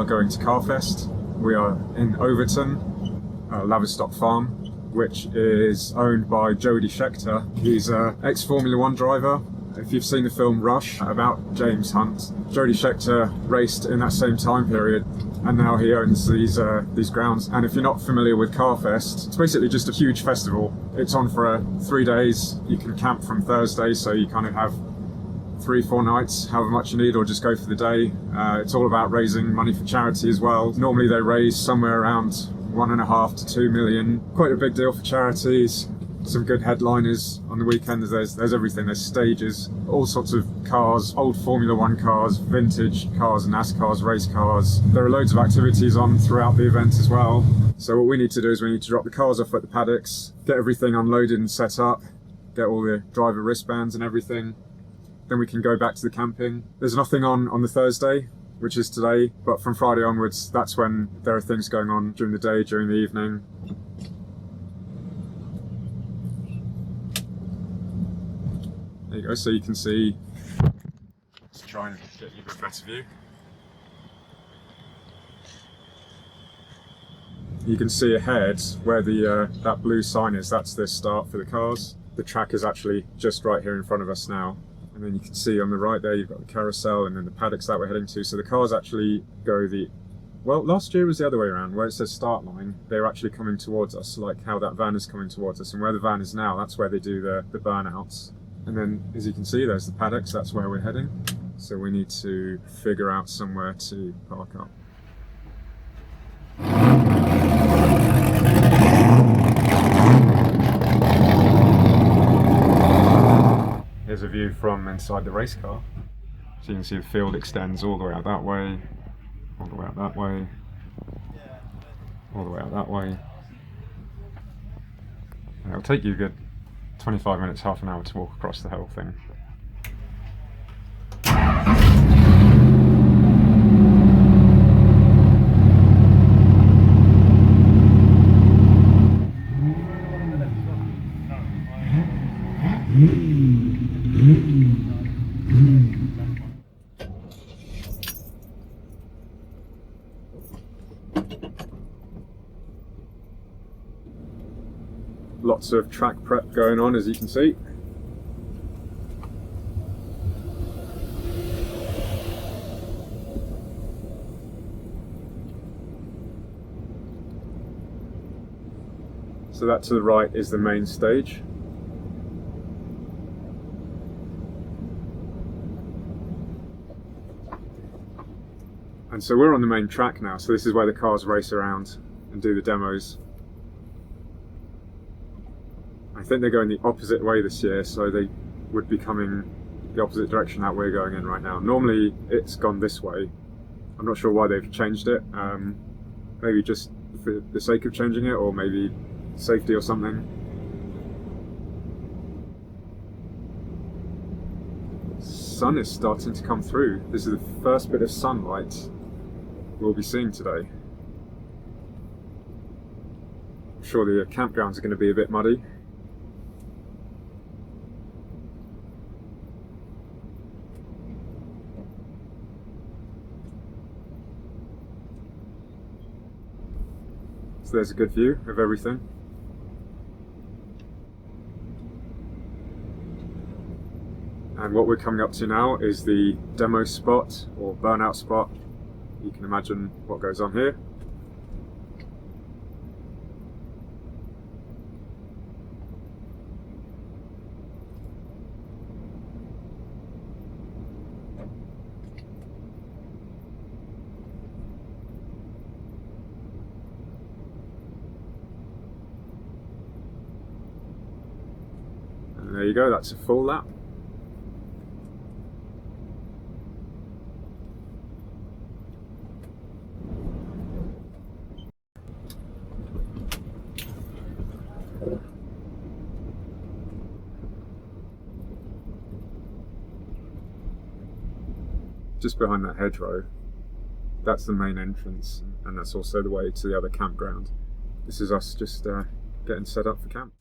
are going to CarFest. We are in Overton, Laverstoke Farm, which is owned by Jody Scheckter. He's an ex-Formula One driver. If you've seen the film Rush about James Hunt, Jody Scheckter raced in that same time period, and now he owns these grounds. And if you're not familiar with CarFest, it's basically just a huge festival. It's on for 3 days. You can camp from Thursday, so you kind of have 3-4 nights, however much you need, or just go for the day. It's all about raising money for charity as well. Normally they raise somewhere around 1.5 to 2 million. Quite a big deal for charities. Some good headliners on the weekends. There's everything. There's stages, all sorts of cars, old Formula One cars, vintage cars, NASCARs, race cars. There are loads of activities on throughout the event as well. So what we need to do is we need to drop the cars off at the paddocks, get everything unloaded and set up, get all the driver wristbands and everything. Then we can go back to the camping. There's nothing on the Thursday, which is today, but from Friday onwards, that's when there are things going on during the day, during the evening. There you go, so you can see. Let's try and get you a bit better view. You can see ahead where the that blue sign is. That's the start for the cars. The track is actually just right here in front of us now. And then you can see on the right there, you've got the carousel and then the paddocks that we're heading to. So the cars actually go well, last year was the other way around, where it says start line. They're actually coming towards us, like how that van is coming towards us. And where the van is now, that's where they do the burnouts. And then, as you can see, there's the paddocks, that's where we're heading. So we need to figure out somewhere to park up. Here's a view from inside the race car. So you can see the field extends all the way out that way, all the way out that way, all the way out that way. And it'll take you a good 25 minutes, half an hour to walk across the whole thing. Lots of track prep going on, as you can see. So that to the right is the main stage. And so we're on the main track now, so this is where the cars race around and do the demos. I think they're going the opposite way this year, so they would be coming the opposite direction that we're going in right now. Normally it's gone this way. I'm not sure why they've changed it. Maybe just for the sake of changing it, or maybe safety or something. Sun is starting to come through. This is the first bit of sunlight we'll be seeing today. I'm sure the campgrounds are going to be a bit muddy. So there's a good view of everything. And what we're coming up to now is the demo spot, or burnout spot. You can imagine what goes on here. And there you go, that's a full lap. Just behind that hedgerow, that's the main entrance, and that's also the way to the other campground. This is us just getting set up for camp.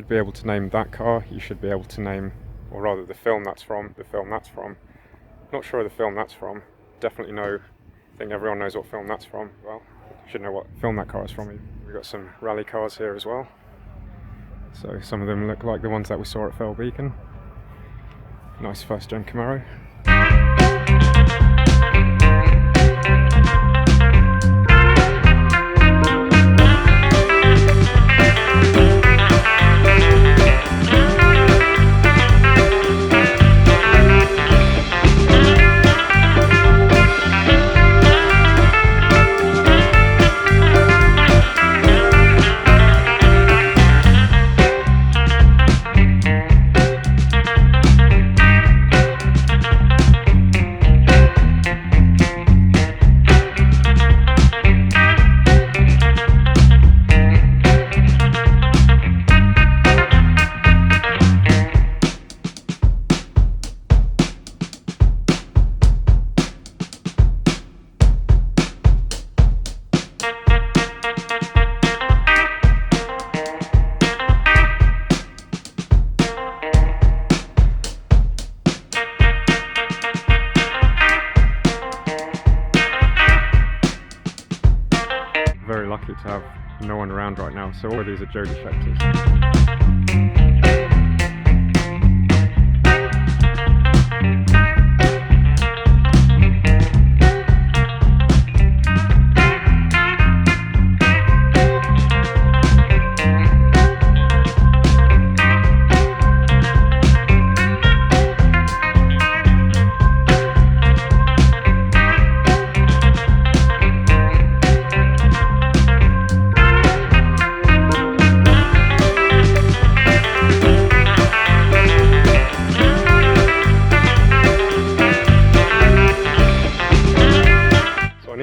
be able to name that car, you should be able to name, or rather the film that's from, the film that's from. Not sure of the film that's from. Definitely know, I think everyone knows what film that's from. Well, you should know what film that car is from. We've got some rally cars here as well. So some of them look like the ones that we saw at Fell Beacon. Nice first gen Camaro. Very lucky to have no one around right now, so all of these are Jody Schecter's.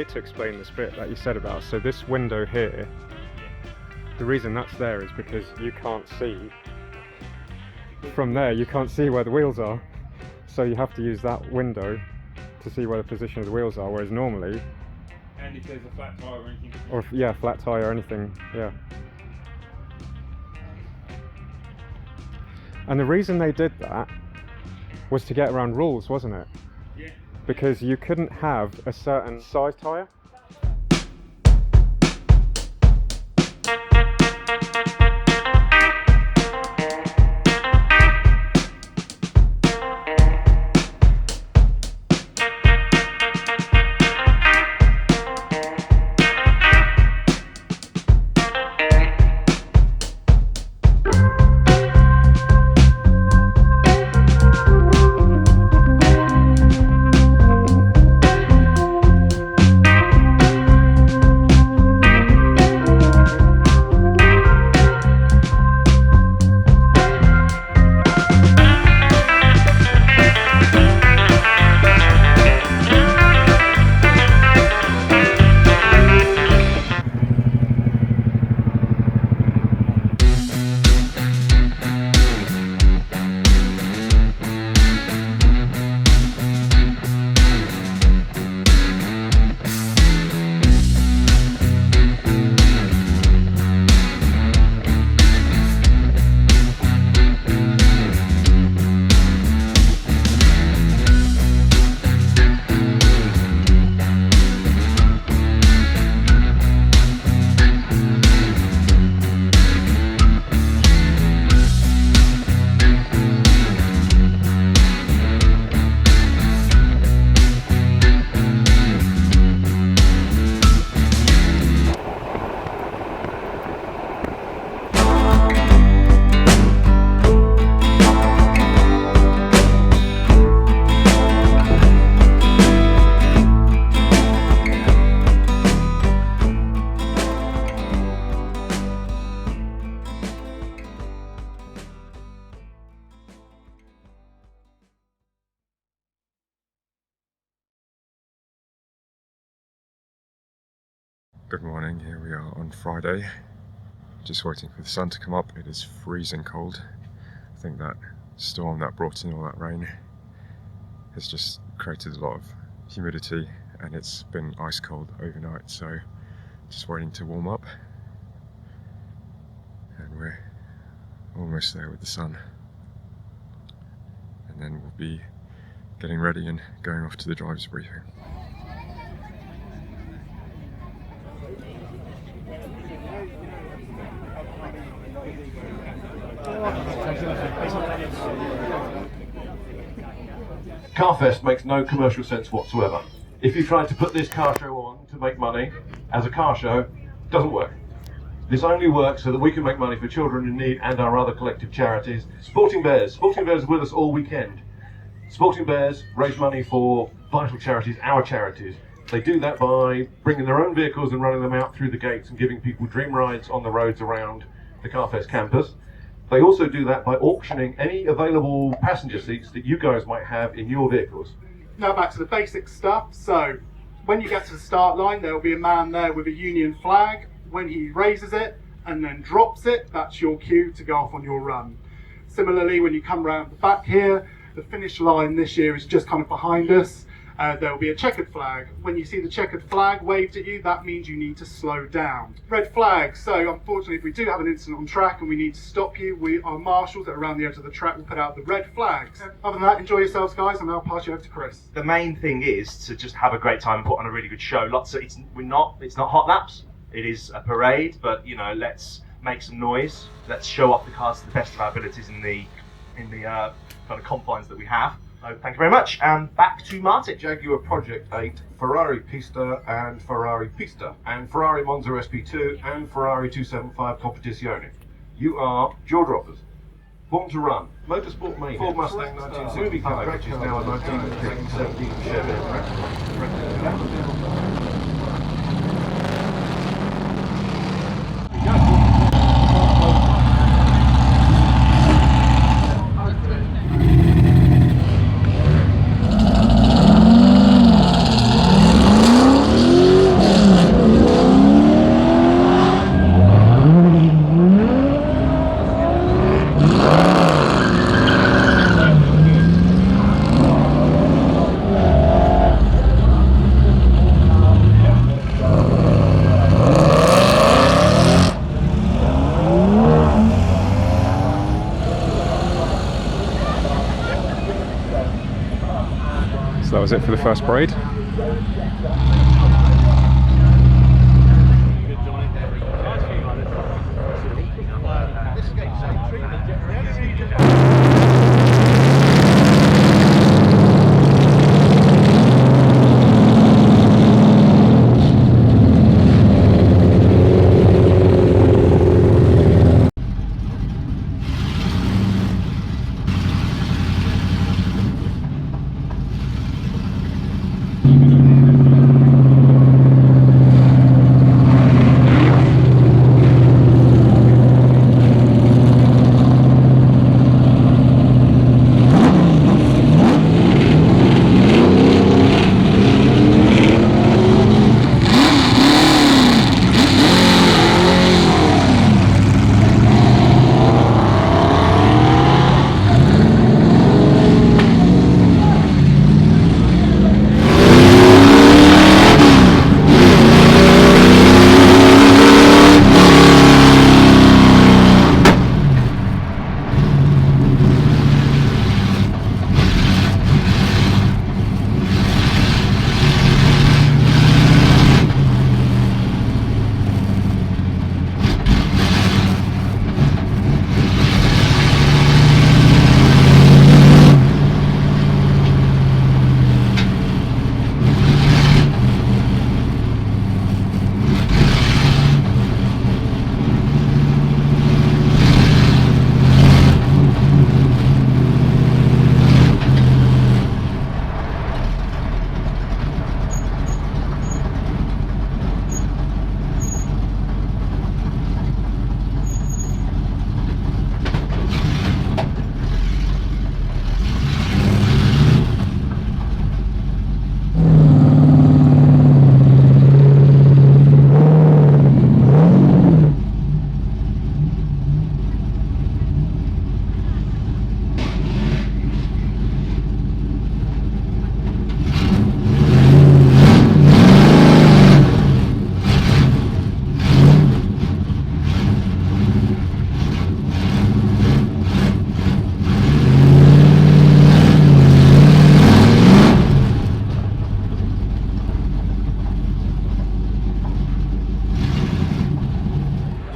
To explain this bit that you said about, so this window here, the reason that's there is because you can't see from there, you can't see where the wheels are, so you have to use that window to see where the position of the wheels are, whereas normally, and if there's a flat tire or anything, or yeah, flat tire or anything, yeah. And the reason they did that was to get around rules, wasn't it? yeah, Because you couldn't have a certain size tyre. Good morning, here we are on Friday, just waiting for the sun to come up. It is freezing cold. I think that storm that brought in all that rain has just created a lot of humidity and it's been ice cold overnight, so just waiting to warm up. And we're almost there with the sun. And then we'll be getting ready and going off to the driver's briefing. CarFest makes no commercial sense whatsoever. If you tried to put this car show on to make money as a car show, it doesn't work. This only works so that we can make money for children in need and our other collective charities. Sporting Bears is with us all weekend. Sporting Bears raise money for vital charities, our charities. They do that by bringing their own vehicles and running them out through the gates and giving people dream rides on the roads around the CarFest campus. They also do that by auctioning any available passenger seats that you guys might have in your vehicles. Now back to the basic stuff. So when you get to the start line, there will be a man there with a union flag. When he raises it and then drops it, that's your cue to go off on your run. Similarly, when you come round the back here, the finish line this year is just kind of behind us. There will be a checkered flag. When you see the checkered flag waved at you, that means you need to slow down. Red flag. So unfortunately, if we do have an incident on track and we need to stop you, our marshals that are around the edge of the track will put out the red flags. Other than that, enjoy yourselves, guys, and I'll pass you over to Chris. The main thing is to just have a great time and put on a really good show. It's not hot laps. It is a parade, but you know, let's make some noise. Let's show off the cars to the best of our abilities in the kind of confines that we have. So thank you very much, and back to Martin. Jaguar Project 8, Ferrari Pista and Ferrari Pista, and Ferrari Monza SP2 and Ferrari 275 Competizione. You are jaw droppers. Born to Run, Motorsport Mania, Ford Mustang 1965, which is now a 1917 Chevy. So that was it for the first parade.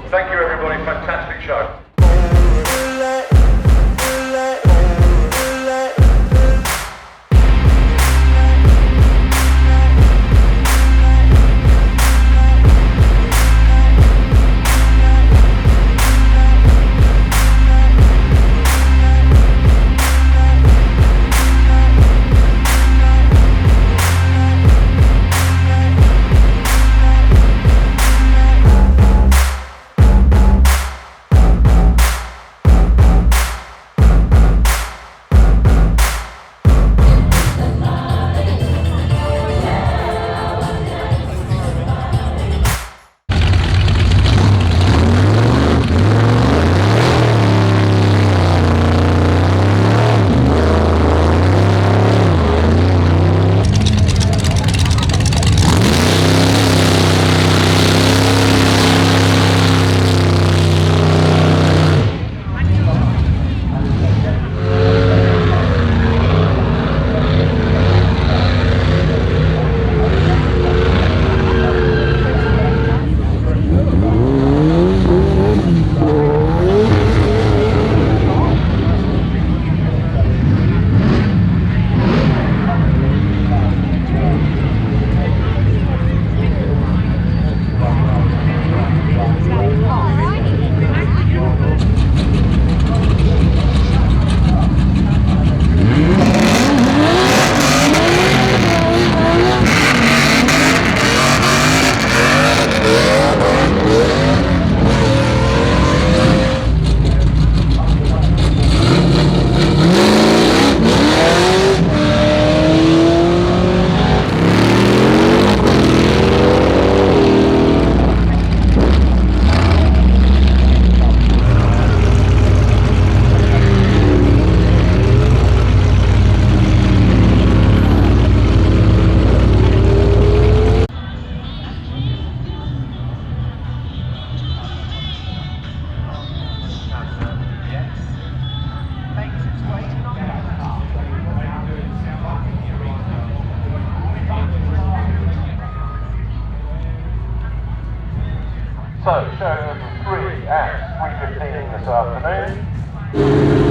Thank you everybody, fantastic show. So, show number 3 at 3:15 this afternoon.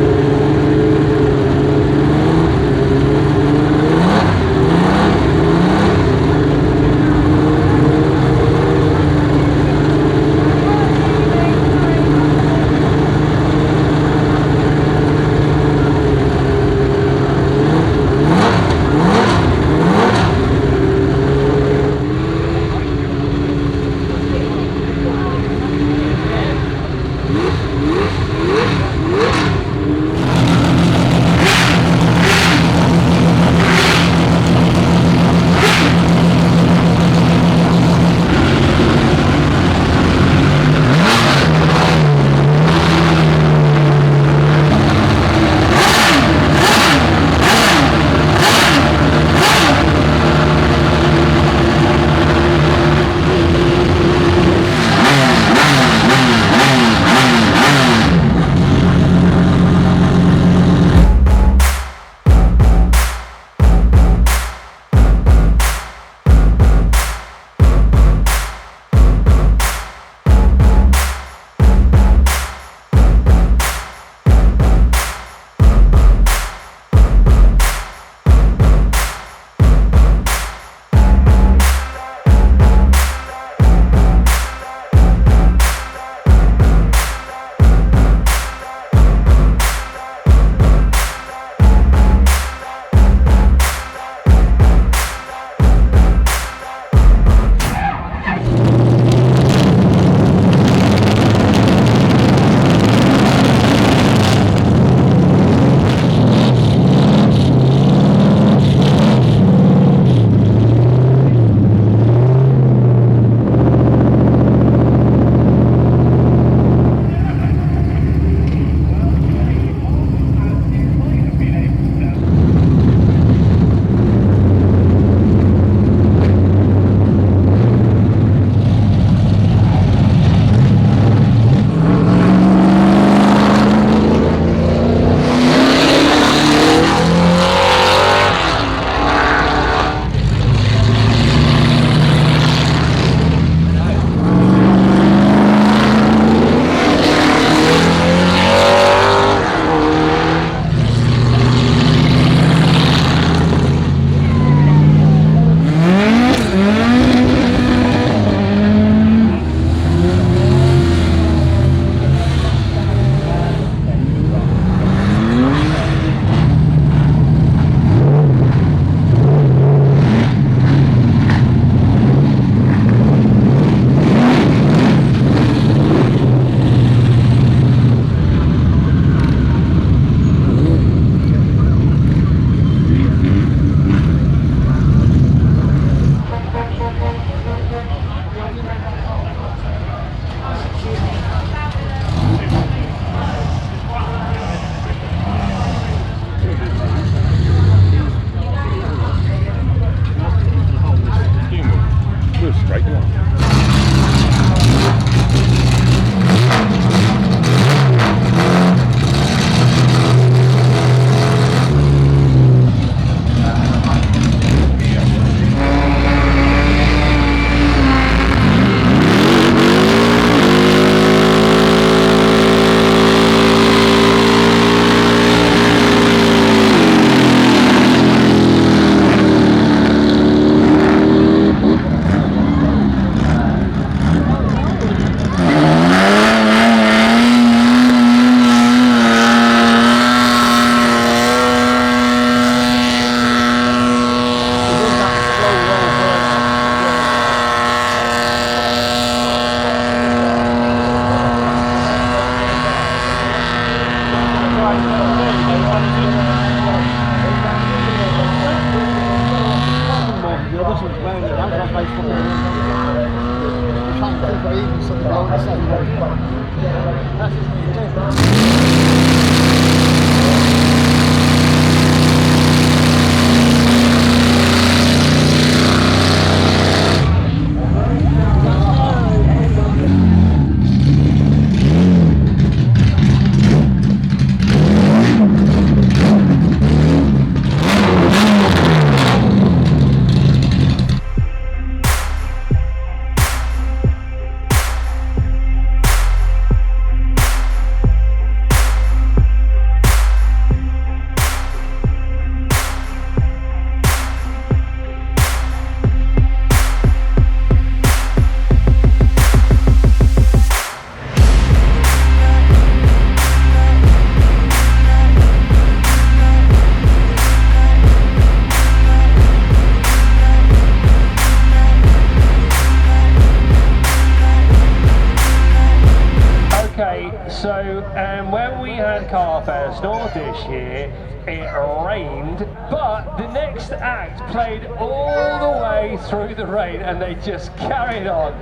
So when we had CarFest all this year, it rained, but the next act played all the way through the rain and they just carried on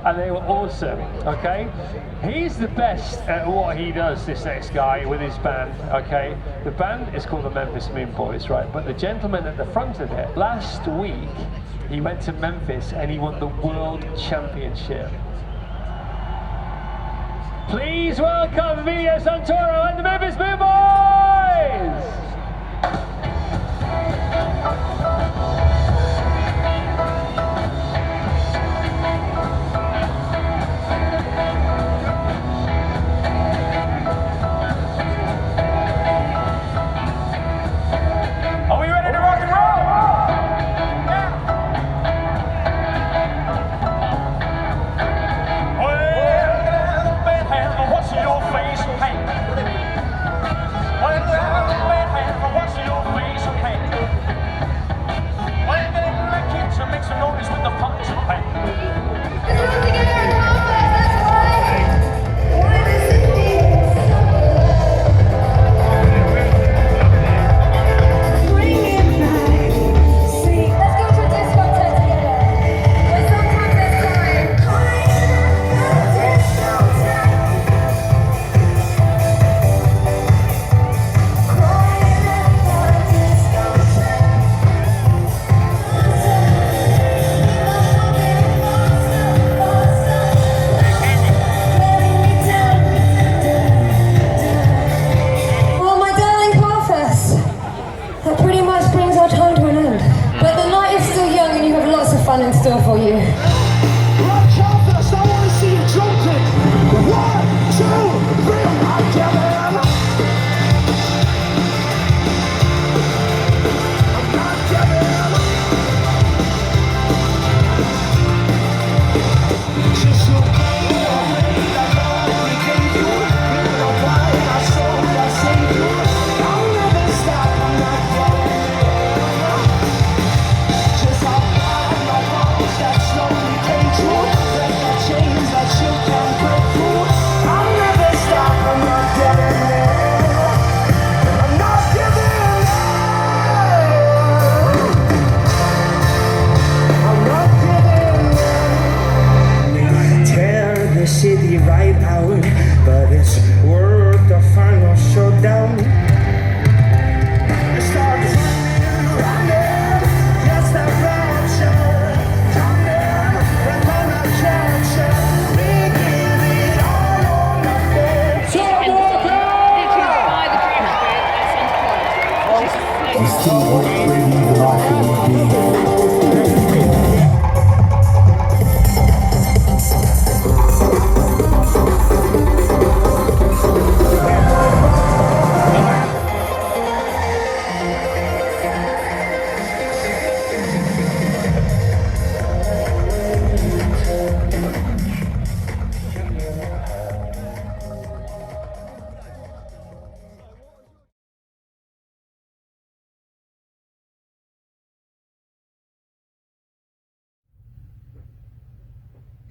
and they were awesome, okay? He's the best at what he does, this next guy, with his band, okay? The band is called the Memphis Moon Boys, right? But the gentleman at the front of it, last week, he went to Memphis and he won the World Championship. Please welcome Emilio Santoro and the Memphis Moon Boys! Are we ready to rock and roll? Yeah. Well, what's your face paint? Well, what's your face paint? Well, get in the kitchen, make some noise with the punch and paint. In store for you. CarFest, I want to see you jumping. 1, 2, 3, I'm coming. I'm not coming. Just look away, I know we gave you. You know why I sold, I saved you. I'll never stop, I'm not going. Just how that slowly came true. Break the chains that you can't break through. I'll never stop, I'm not getting there. I'm not giving up. I'm not giving up. We tear the city right out, but it's worth the final showdown. It starts running, yes, the rapture.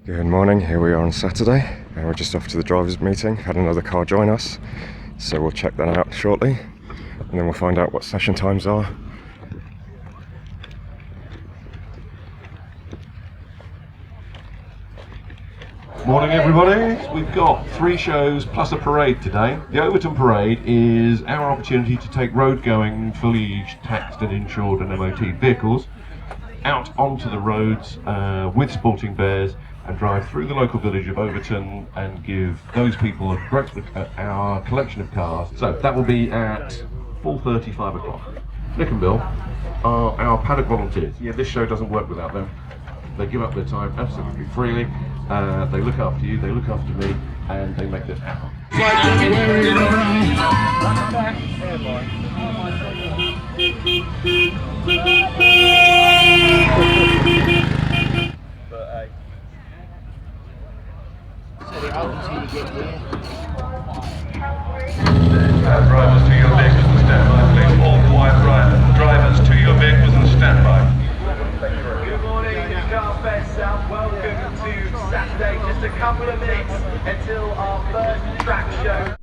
Good morning, here we are on Saturday and we're just off to the drivers meeting. Had another car join us, so we'll check that out shortly and then we'll find out what session times are. Morning everybody. We've got 3 shows plus a parade today. The Overton Parade is our opportunity to take road-going, fully taxed and insured and MOT vehicles out onto the roads with sporting bears and drive through the local village of Overton and give those people a great look at our collection of cars. So that will be at 4:30, 5 o'clock. Nick and Bill are our paddock volunteers. Yeah, this show doesn't work without them. They give up their time absolutely freely. They look after you, they look after me, and they make this happen. Drivers to your vehicles and stand by, please. All quiet drivers to your vehicles and stand by. Good morning, CarFest South. Welcome to Saturday. Just a couple of minutes until our first track show.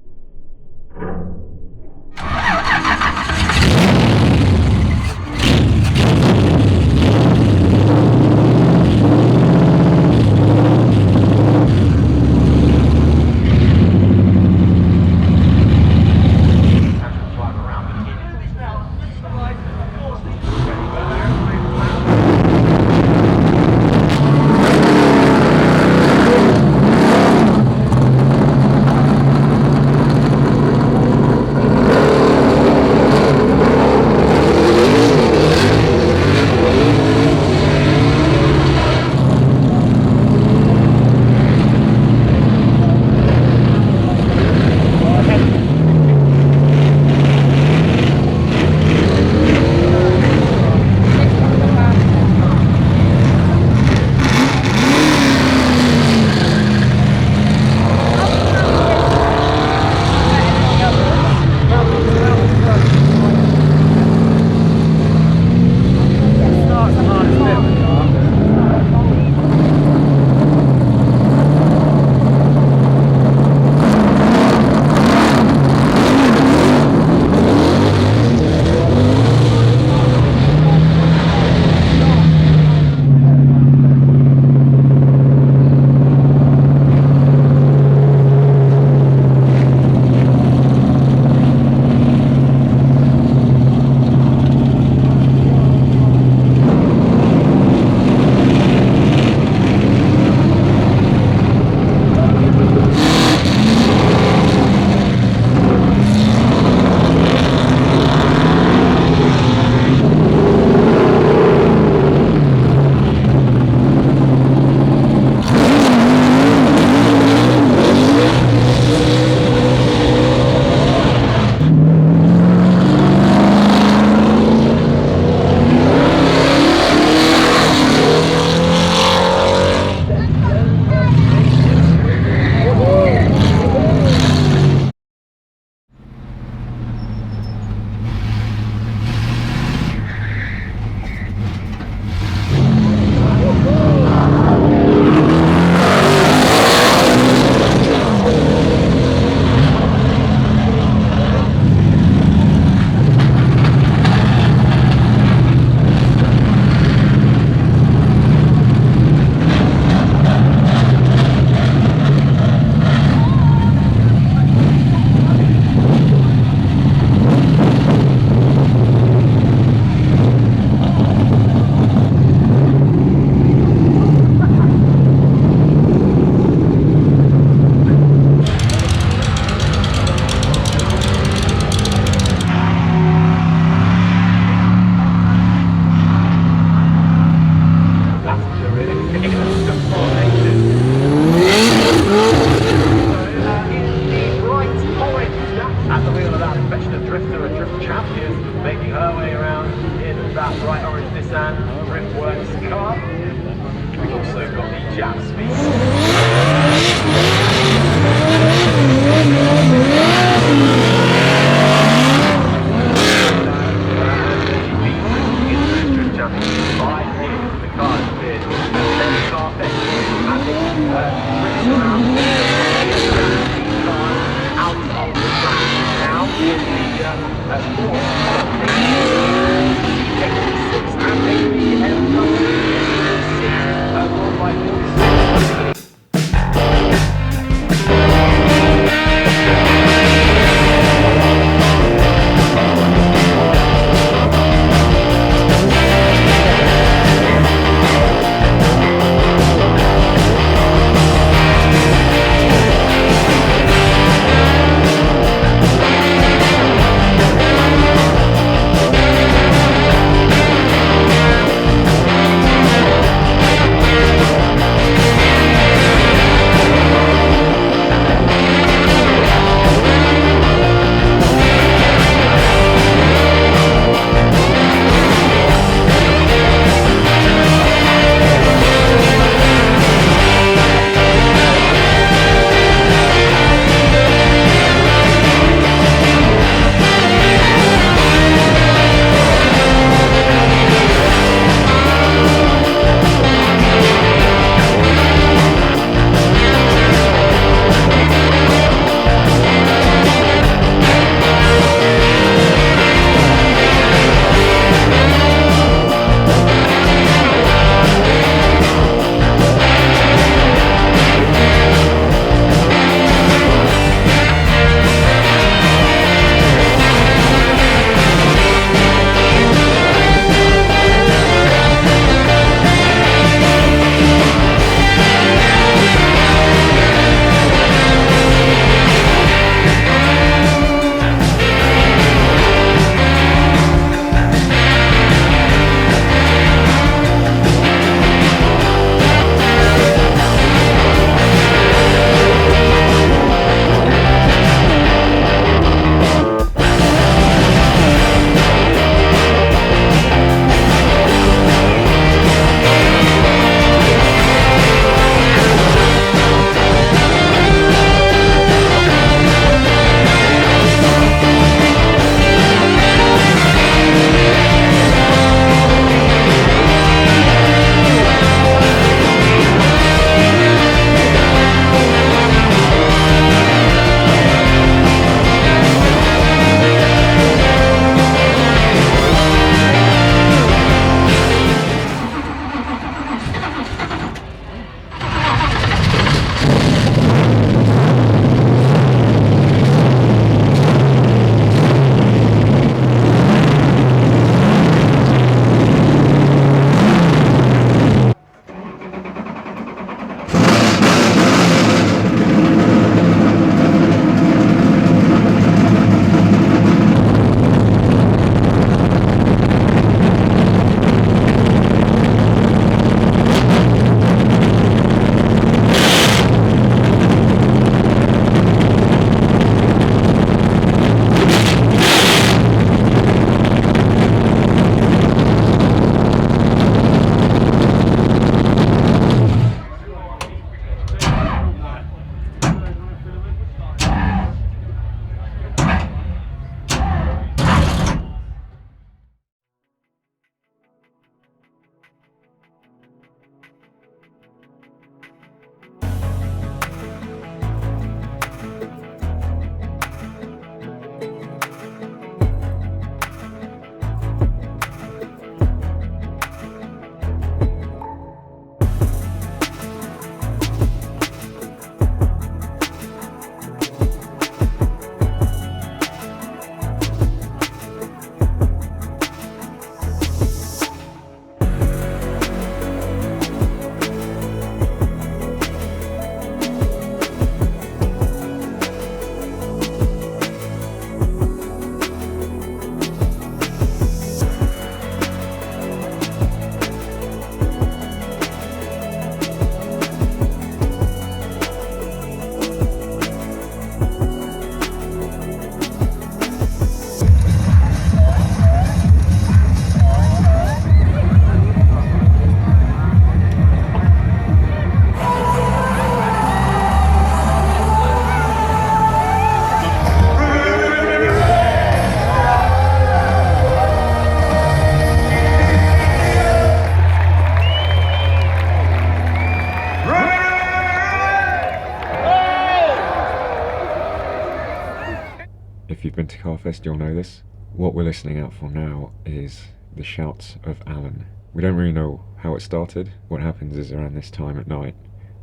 been to CarFest, you'll know this. What we're listening out for now is the shouts of Alan. We don't really know how it started. What happens is around this time at night,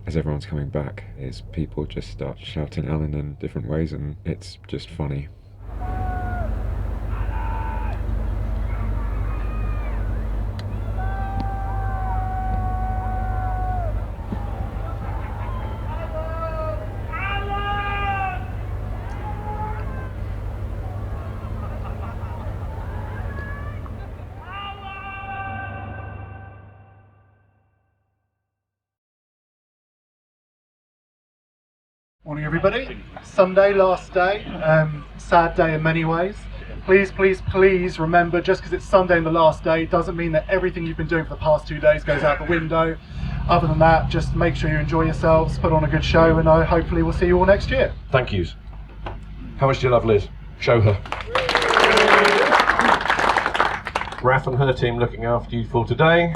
as everyone's coming back, is people just start shouting Alan in different ways, and it's just funny. Morning everybody. Sunday, last day, sad day in many ways. Please, please, please remember, just because it's Sunday and the last day doesn't mean that everything you've been doing for the past 2 days goes out the window. Other than that, just make sure you enjoy yourselves, put on a good show, and hopefully we'll see you all next year. Thank yous. How much do you love Liz? Show her. Raf and her team looking after you for today.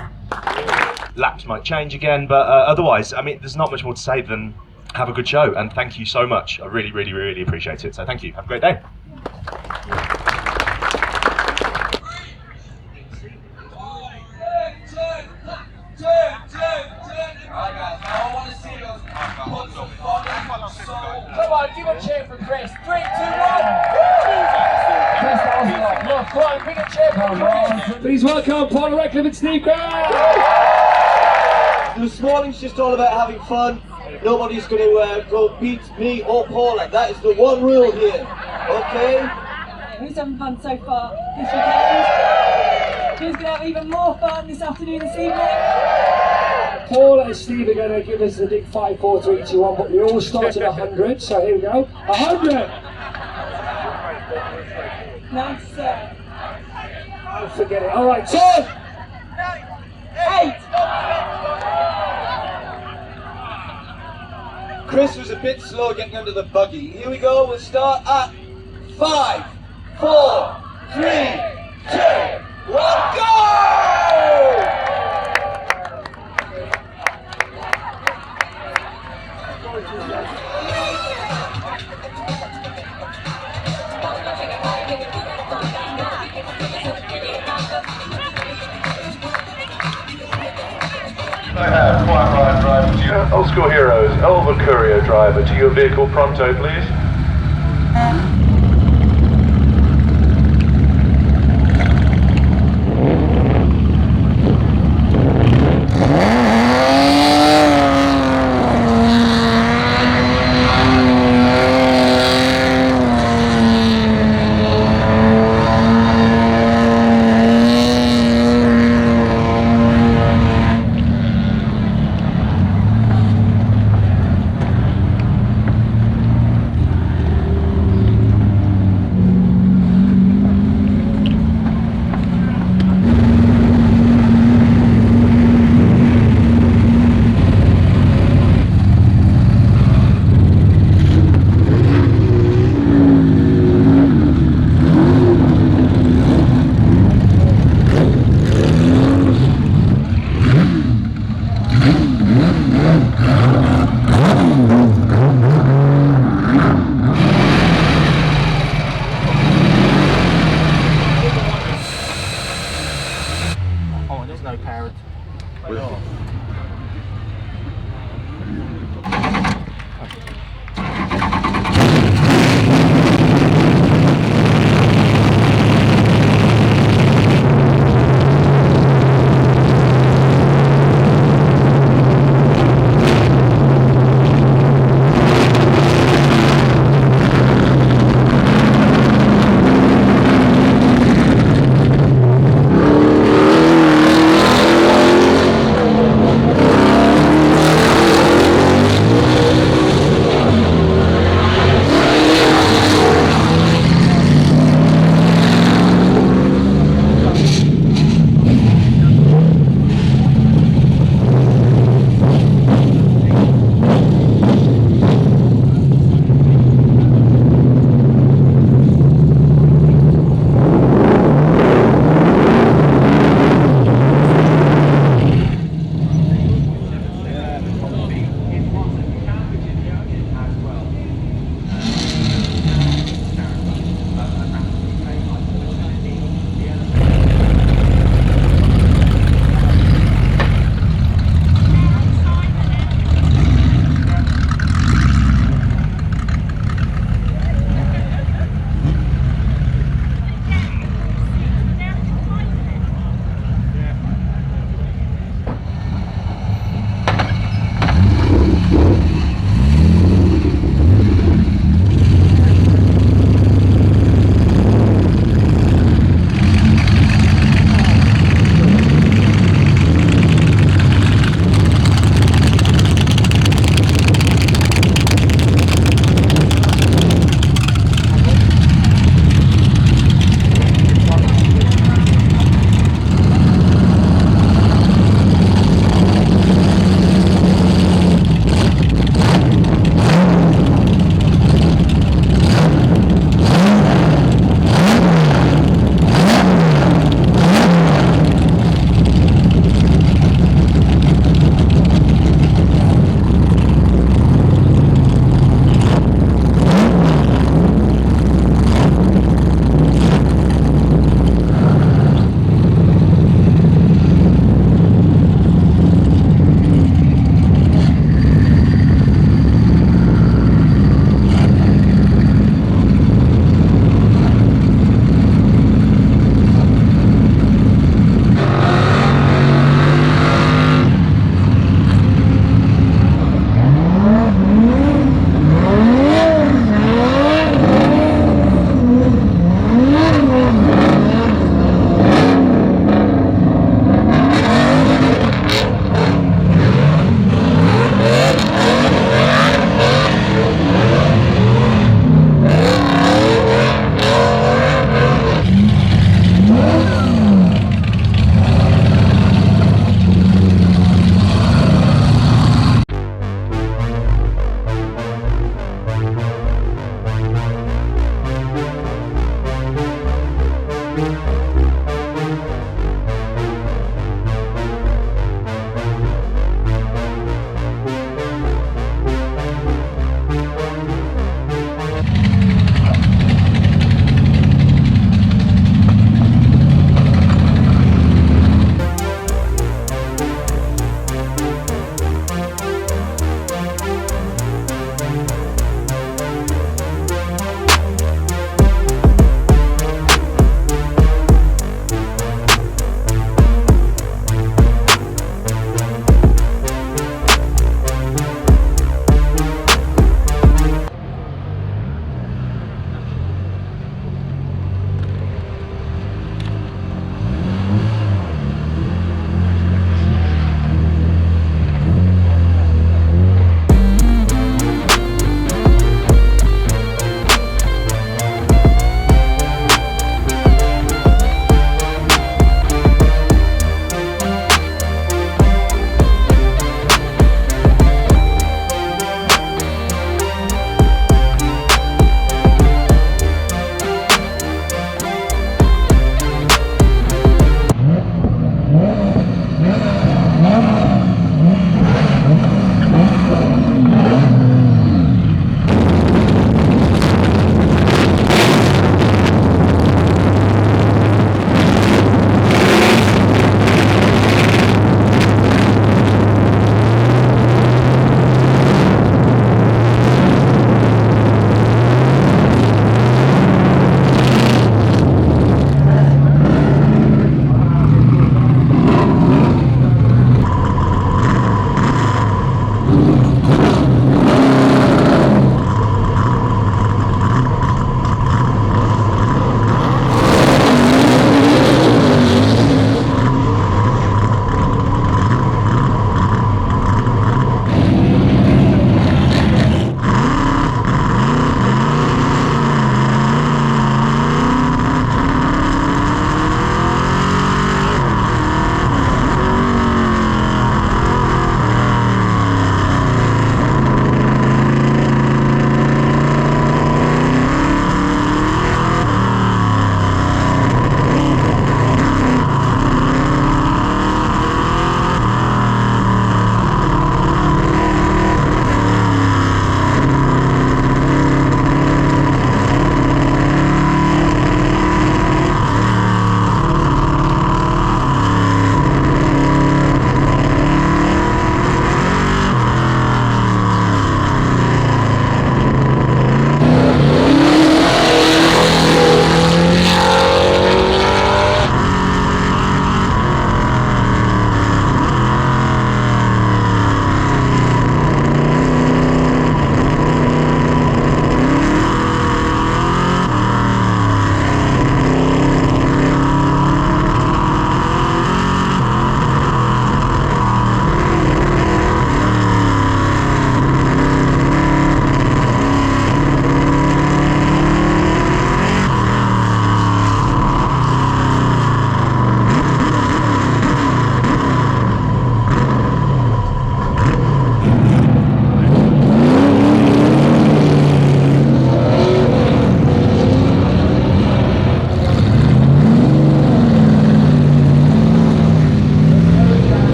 Laps might change again, but otherwise, I mean, there's not much more to say than have a good show, and thank you so much. I really, really, really appreciate it. So thank you. Have a great day. Come on, give a cheer for Chris. 3, 2, 1. Come on, big a cheer for Chris. Please welcome Paul Reckliffe and Steve Grant. This morning's just all about having fun. Nobody's going to go beat me or Paula. That is the one rule here. Okay? Who's having fun so far this weekend? Who's going to have even more fun this afternoon, this evening? Paul and Steve are going to give us the big 5, 4, 3, 2, 1, but we all start at 100, so here we go. 100! Nice. Oh, forget it. All right, 10! 8! Chris was a bit slow getting under the buggy. Here we go. We'll start at 5, 4, 3, 2, 1, go! I have Quiet Ride driver to your Old School Heroes, Elva Courier driver to your vehicle pronto, please.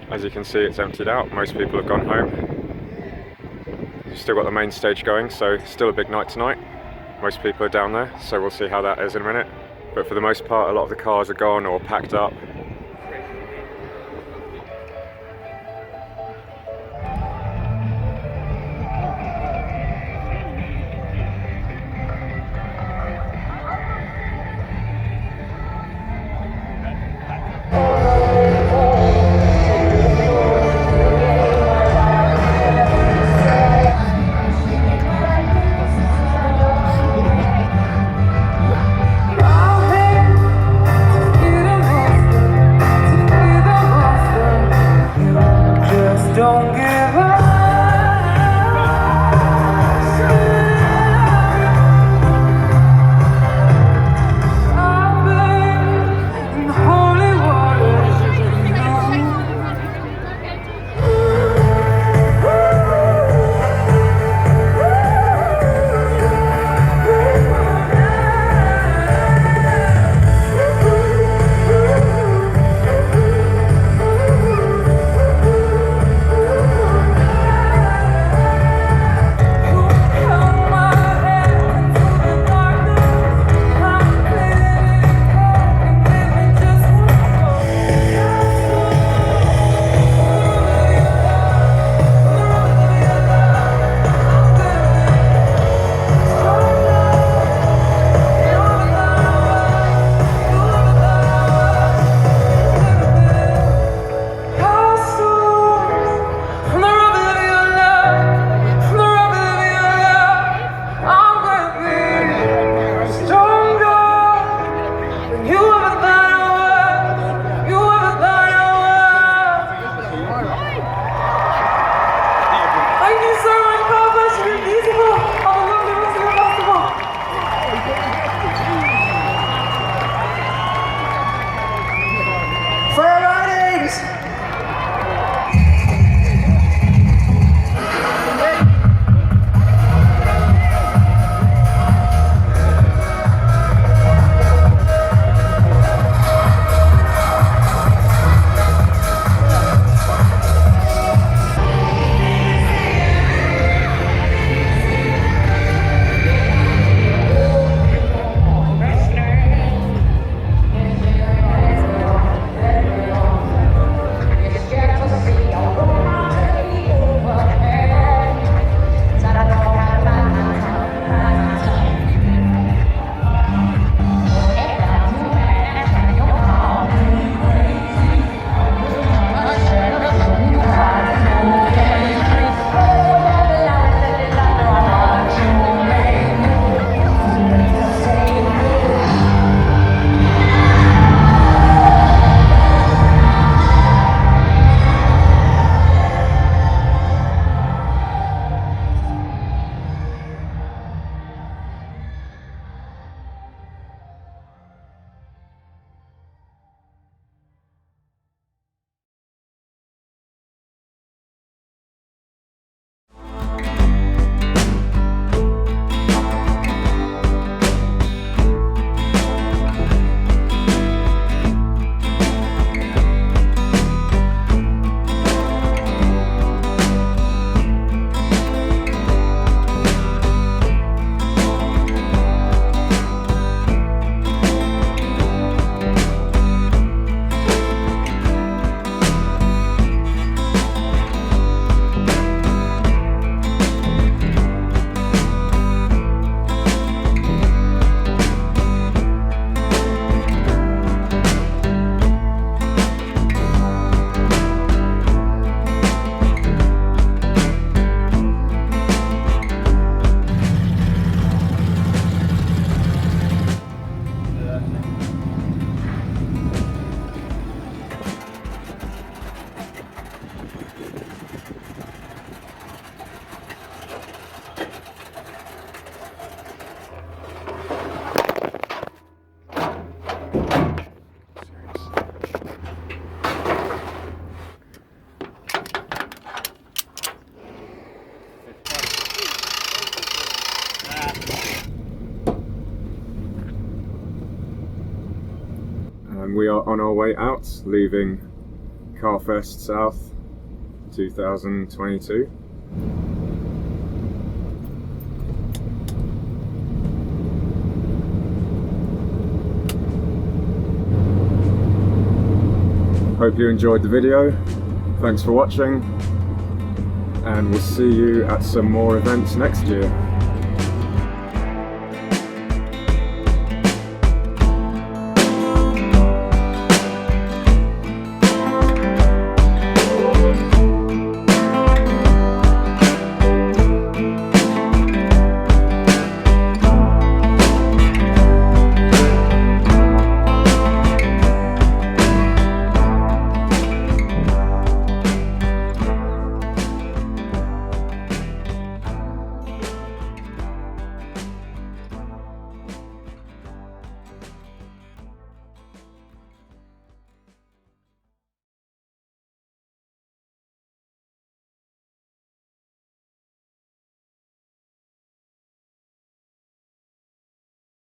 As you can see, it's emptied out. Most people have gone home. We've still got the main stage going, so still a big night tonight. Most people are down there, so we'll see how that is in a minute. But for the most part, a lot of the cars are gone or packed up. We are on our way out, leaving CarFest South 2022. Hope you enjoyed the video. Thanks for watching, and we'll see you at some more events next year.